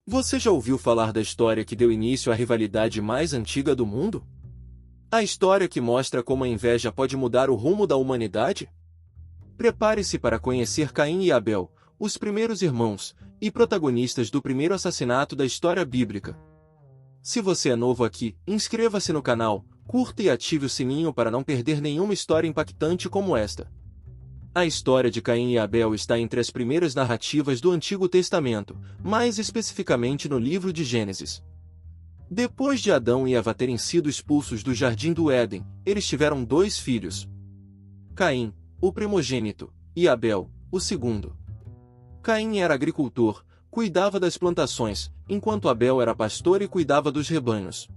Você já ouviu falar da história que deu início à rivalidade mais antiga do mundo? A história que mostra como a inveja pode mudar o rumo da humanidade? Prepare-se para conhecer Caim e Abel, os primeiros irmãos, e protagonistas do primeiro assassinato da história bíblica. Se você é novo aqui, inscreva-se no canal, curta e ative o sininho para não perder nenhuma história impactante como esta. A história de Caim e Abel está entre as primeiras narrativas do Antigo Testamento, mais especificamente no livro de Gênesis. Depois de Adão e Eva terem sido expulsos do Jardim do Éden, eles tiveram 2 filhos. Caim, o primogênito, e Abel, o segundo. Caim era agricultor, cuidava das plantações, enquanto Abel era pastor e cuidava dos rebanhos.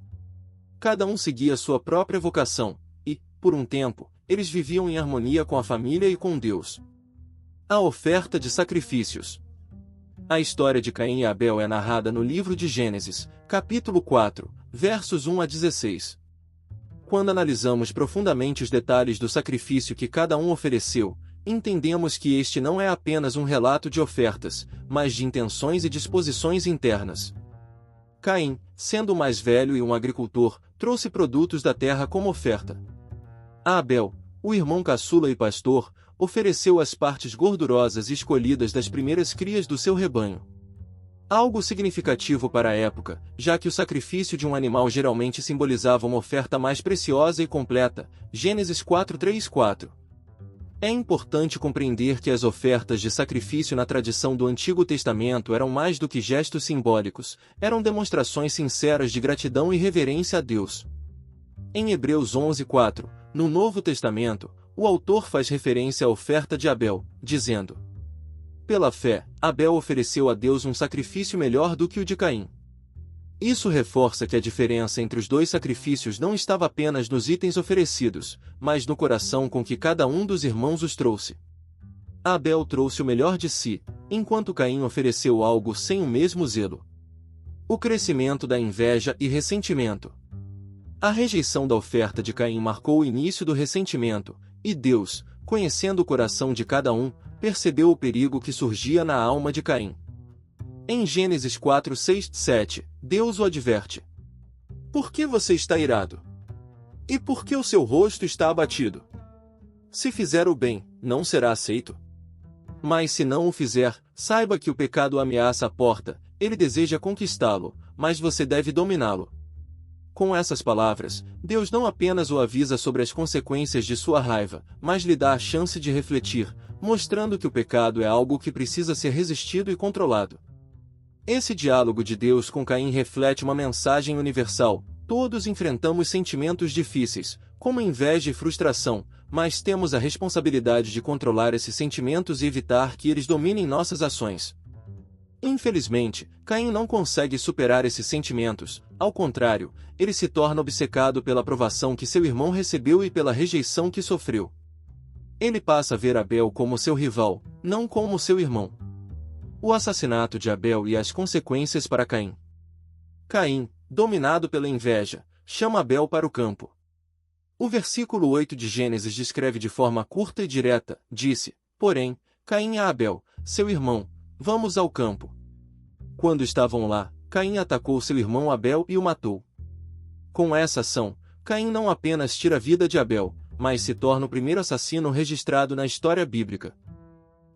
Cada um seguia sua própria vocação, e, por um tempo, eles viviam em harmonia com a família e com Deus. A oferta de sacrifícios. A história de Caim e Abel é narrada no livro de Gênesis, capítulo 4, versos 1 a 16. Quando analisamos profundamente os detalhes do sacrifício que cada um ofereceu, entendemos que este não é apenas um relato de ofertas, mas de intenções e disposições internas. Caim, sendo o mais velho e um agricultor, trouxe produtos da terra como oferta. Abel, o irmão caçula e pastor, ofereceu as partes gordurosas e escolhidas das primeiras crias do seu rebanho. Algo significativo para a época, já que o sacrifício de um animal geralmente simbolizava uma oferta mais preciosa e completa. Gênesis 4:3-4. É importante compreender que as ofertas de sacrifício na tradição do Antigo Testamento eram mais do que gestos simbólicos, eram demonstrações sinceras de gratidão e reverência a Deus. Em Hebreus 11:4, no Novo Testamento, o autor faz referência à oferta de Abel, dizendo: pela fé, Abel ofereceu a Deus um sacrifício melhor do que o de Caim. Isso reforça que a diferença entre os 2 sacrifícios não estava apenas nos itens oferecidos, mas no coração com que cada um dos irmãos os trouxe. Abel trouxe o melhor de si, enquanto Caim ofereceu algo sem o mesmo zelo. O crescimento da inveja e ressentimento. A rejeição da oferta de Caim marcou o início do ressentimento, e Deus, conhecendo o coração de cada um, percebeu o perigo que surgia na alma de Caim. Em Gênesis 4:6-7, Deus o adverte: por que você está irado? E por que o seu rosto está abatido? Se fizer o bem, não será aceito. Mas se não o fizer, saiba que o pecado ameaça a porta, ele deseja conquistá-lo, mas você deve dominá-lo. Com essas palavras, Deus não apenas o avisa sobre as consequências de sua raiva, mas lhe dá a chance de refletir, mostrando que o pecado é algo que precisa ser resistido e controlado. Esse diálogo de Deus com Caim reflete uma mensagem universal: todos enfrentamos sentimentos difíceis, como inveja e frustração, mas temos a responsabilidade de controlar esses sentimentos e evitar que eles dominem nossas ações. Infelizmente, Caim não consegue superar esses sentimentos, ao contrário, ele se torna obcecado pela aprovação que seu irmão recebeu e pela rejeição que sofreu. Ele passa a ver Abel como seu rival, não como seu irmão. O assassinato de Abel e as consequências para Caim. Caim, dominado pela inveja, chama Abel para o campo. O versículo 8 de Gênesis descreve de forma curta e direta: disse, porém, Caim a Abel, seu irmão, vamos ao campo. Quando estavam lá, Caim atacou seu irmão Abel e o matou. Com essa ação, Caim não apenas tira a vida de Abel, mas se torna o primeiro assassino registrado na história bíblica.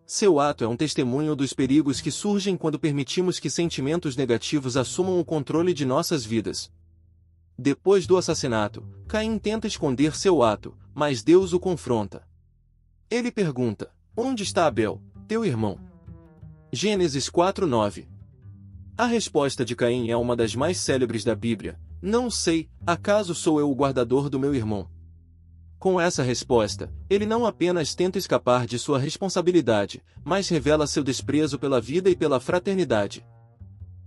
Seu ato é um testemunho dos perigos que surgem quando permitimos que sentimentos negativos assumam o controle de nossas vidas. Depois do assassinato, Caim tenta esconder seu ato, mas Deus o confronta. Ele pergunta: onde está Abel, teu irmão? Gênesis 4:9. A resposta de Caim é uma das mais célebres da Bíblia: não sei, acaso sou eu o guardador do meu irmão? Com essa resposta, ele não apenas tenta escapar de sua responsabilidade, mas revela seu desprezo pela vida e pela fraternidade.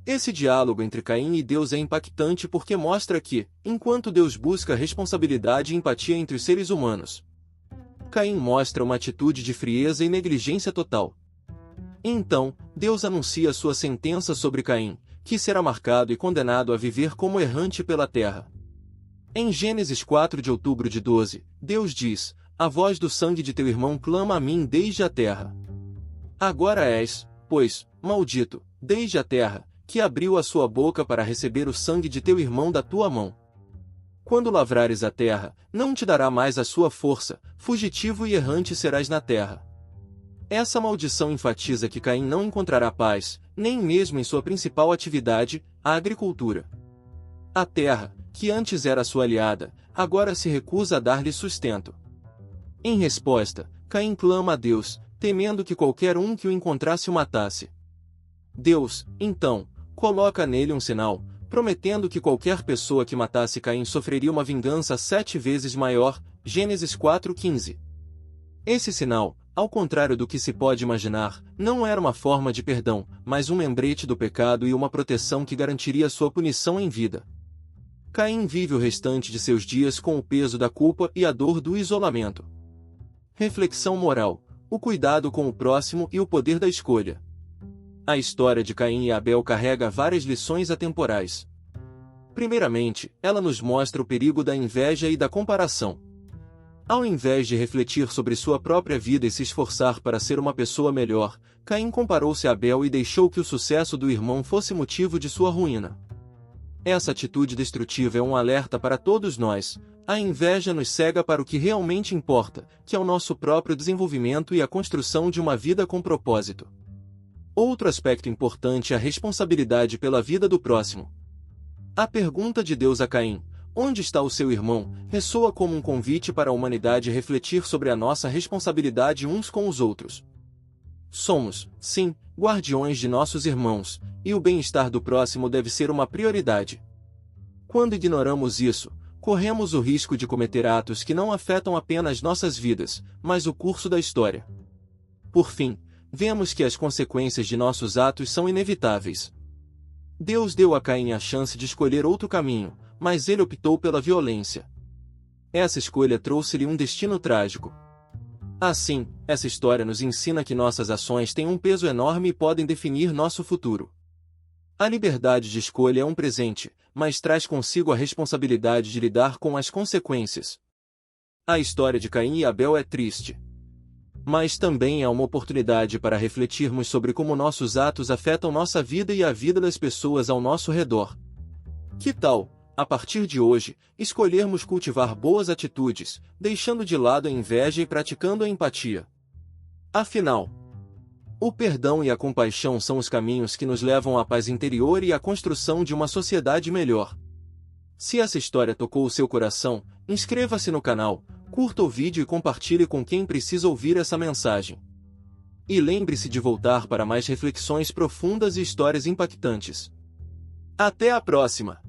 Esse diálogo entre Caim e Deus é impactante porque mostra que, enquanto Deus busca responsabilidade e empatia entre os seres humanos, Caim mostra uma atitude de frieza e negligência total. Então, Deus anuncia sua sentença sobre Caim, que será marcado e condenado a viver como errante pela terra. Em Gênesis 4 de outubro de 12, Deus diz: a voz do sangue de teu irmão clama a mim desde a terra. Agora és, pois, maldito, desde a terra, que abriu a sua boca para receber o sangue de teu irmão da tua mão. Quando lavrares a terra, não te dará mais a sua força, fugitivo e errante serás na terra. Essa maldição enfatiza que Caim não encontrará paz, nem mesmo em sua principal atividade, a agricultura. A terra, que antes era sua aliada, agora se recusa a dar-lhe sustento. Em resposta, Caim clama a Deus, temendo que qualquer um que o encontrasse o matasse. Deus, então, coloca nele um sinal, prometendo que qualquer pessoa que matasse Caim sofreria uma vingança 7 vezes maior, Gênesis 4:15. Esse sinal, ao contrário do que se pode imaginar, não era uma forma de perdão, mas um lembrete do pecado e uma proteção que garantiria sua punição em vida. Caim vive o restante de seus dias com o peso da culpa e a dor do isolamento. Reflexão moral: o cuidado com o próximo e o poder da escolha. A história de Caim e Abel carrega várias lições atemporais. Primeiramente, ela nos mostra o perigo da inveja e da comparação. Ao invés de refletir sobre sua própria vida e se esforçar para ser uma pessoa melhor, Caim comparou-se a Abel e deixou que o sucesso do irmão fosse motivo de sua ruína. Essa atitude destrutiva é um alerta para todos nós. A inveja nos cega para o que realmente importa, que é o nosso próprio desenvolvimento e a construção de uma vida com propósito. Outro aspecto importante é a responsabilidade pela vida do próximo. A pergunta de Deus a Caim, onde está o seu irmão, ressoa como um convite para a humanidade refletir sobre a nossa responsabilidade uns com os outros. Somos, sim, guardiões de nossos irmãos, e o bem-estar do próximo deve ser uma prioridade. Quando ignoramos isso, corremos o risco de cometer atos que não afetam apenas nossas vidas, mas o curso da história. Por fim, vemos que as consequências de nossos atos são inevitáveis. Deus deu a Caim a chance de escolher outro caminho, mas ele optou pela violência. Essa escolha trouxe-lhe um destino trágico. Assim, essa história nos ensina que nossas ações têm um peso enorme e podem definir nosso futuro. A liberdade de escolha é um presente, mas traz consigo a responsabilidade de lidar com as consequências. A história de Caim e Abel é triste. Mas também é uma oportunidade para refletirmos sobre como nossos atos afetam nossa vida e a vida das pessoas ao nosso redor. Que tal, a partir de hoje, escolhermos cultivar boas atitudes, deixando de lado a inveja e praticando a empatia? Afinal, o perdão e a compaixão são os caminhos que nos levam à paz interior e à construção de uma sociedade melhor. Se essa história tocou o seu coração, inscreva-se no canal, curta o vídeo e compartilhe com quem precisa ouvir essa mensagem. E lembre-se de voltar para mais reflexões profundas e histórias impactantes. Até a próxima!